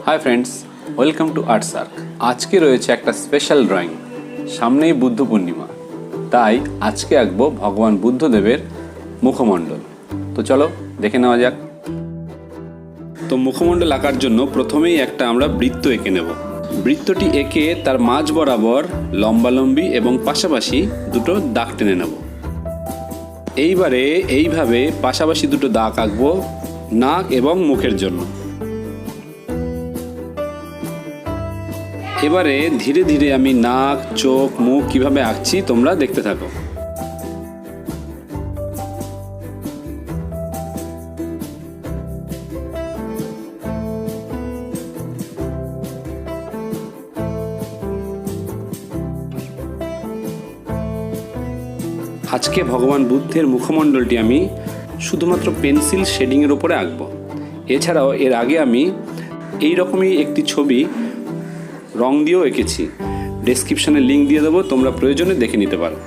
Hi friends, welcome to art SAARC. আজকে রয়েছে একটা স্পেশাল ড্রয়িং। সামনেই বুদ্ধ পূর্ণিমা, তাই আজকে আঁকবো ভগবান বুদ্ধদেবের মুখমণ্ডল। তো চলো দেখে নেওয়া যাক। তো মুখমণ্ডল আঁকার জন্য প্রথমেই একটা আমরা বৃত্ত এঁকে নেব। বৃত্তটি এঁকে তার মাঝ বরাবর লম্বালম্বি এবং পাশাপাশি দুটো দাগ টেনে নেব। এইবারে এইভাবে পাশাপাশি দুটো দাগ আঁকবো নাক এবং মুখের জন্য। এবারে ধীরে ধীরে আমি নাক, চোখ, মুখ কিভাবে আঁকছি তোমরা দেখতে থাকো। আজকে ভগবান বুদ্ধের মুখমণ্ডলটি আমি শুধুমাত্র পেন্সিল শেডিংয়ের ওপরে আঁকবো। এছাড়াও এর আগে আমি এই রকমই একটি ছবি রং দিয়েও এঁকেছি। ডেসক্রিপশনে লিঙ্ক দিয়ে দেবো, তোমরা প্রয়োজনে দেখে নিতে পারো।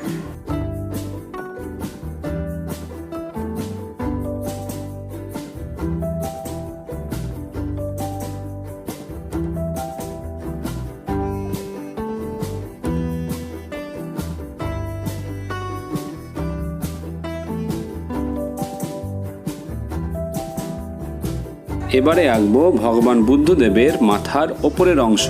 এবারে আঁকবো ভগবান বুদ্ধদেবের মাথার ওপরের অংশ।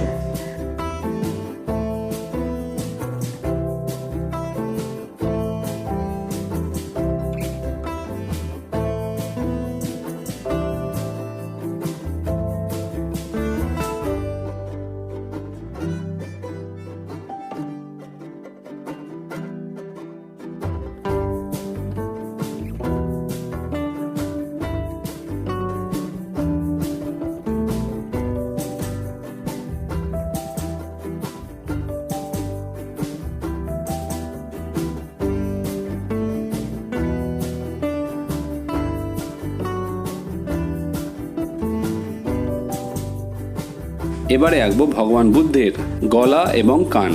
এবারে আঁকবো ভগবান বুদ্ধের গলা এবং কান।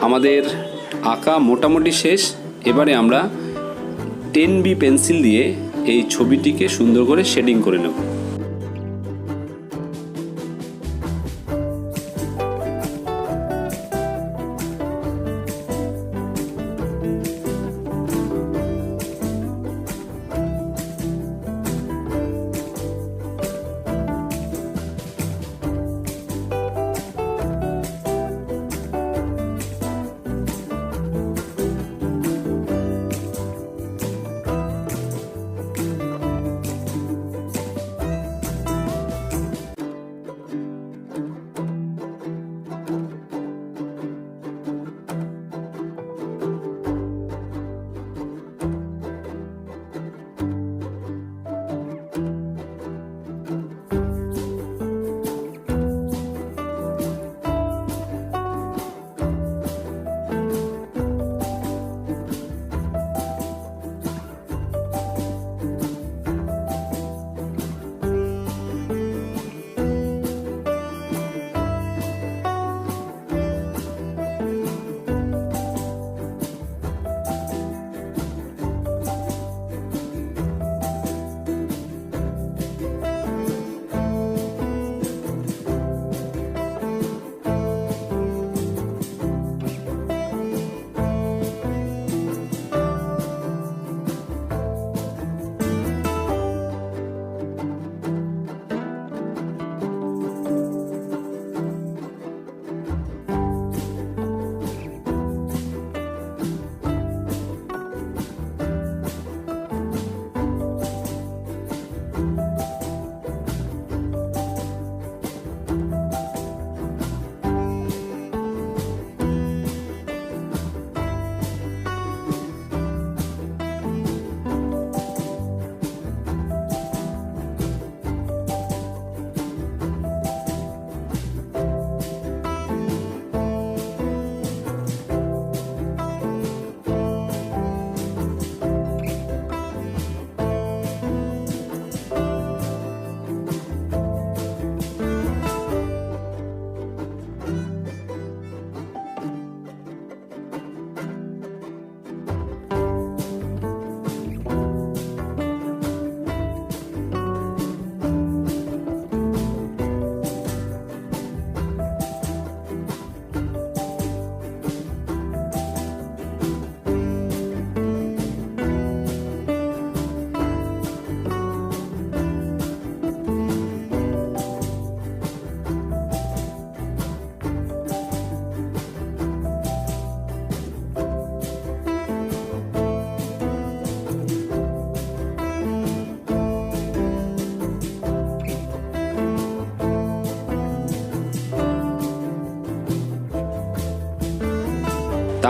আমাদের আঁকা মোটামুটি শেষ। এবারে আমরা 10B পেন্সিল দিয়ে এই ছবিটিকে সুন্দর করে শেডিং করে নেব।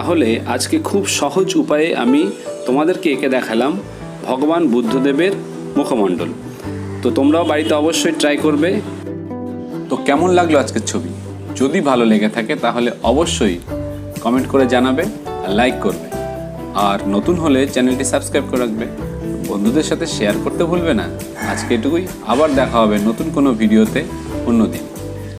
তাহলে আজকে খুব সহজ উপায়ে আমি তোমাদেরকে এঁকে দেখালাম ভগবান বুদ্ধদেবের মুখমণ্ডল। তো তোমরাও বাড়িতে অবশ্যই ট্রাই করবে। তো কেমন লাগলো আজকের ছবি? যদি ভালো লেগে থাকে তাহলে অবশ্যই কমেন্ট করে জানাবে আর লাইক করবে। আর নতুন হলে চ্যানেলটি সাবস্ক্রাইব করে রাখবে, বন্ধুদের সাথে শেয়ার করতে ভুলবে না। আজকে এটুকুই, আবার দেখা হবে নতুন কোনো ভিডিওতে অন্যদিন।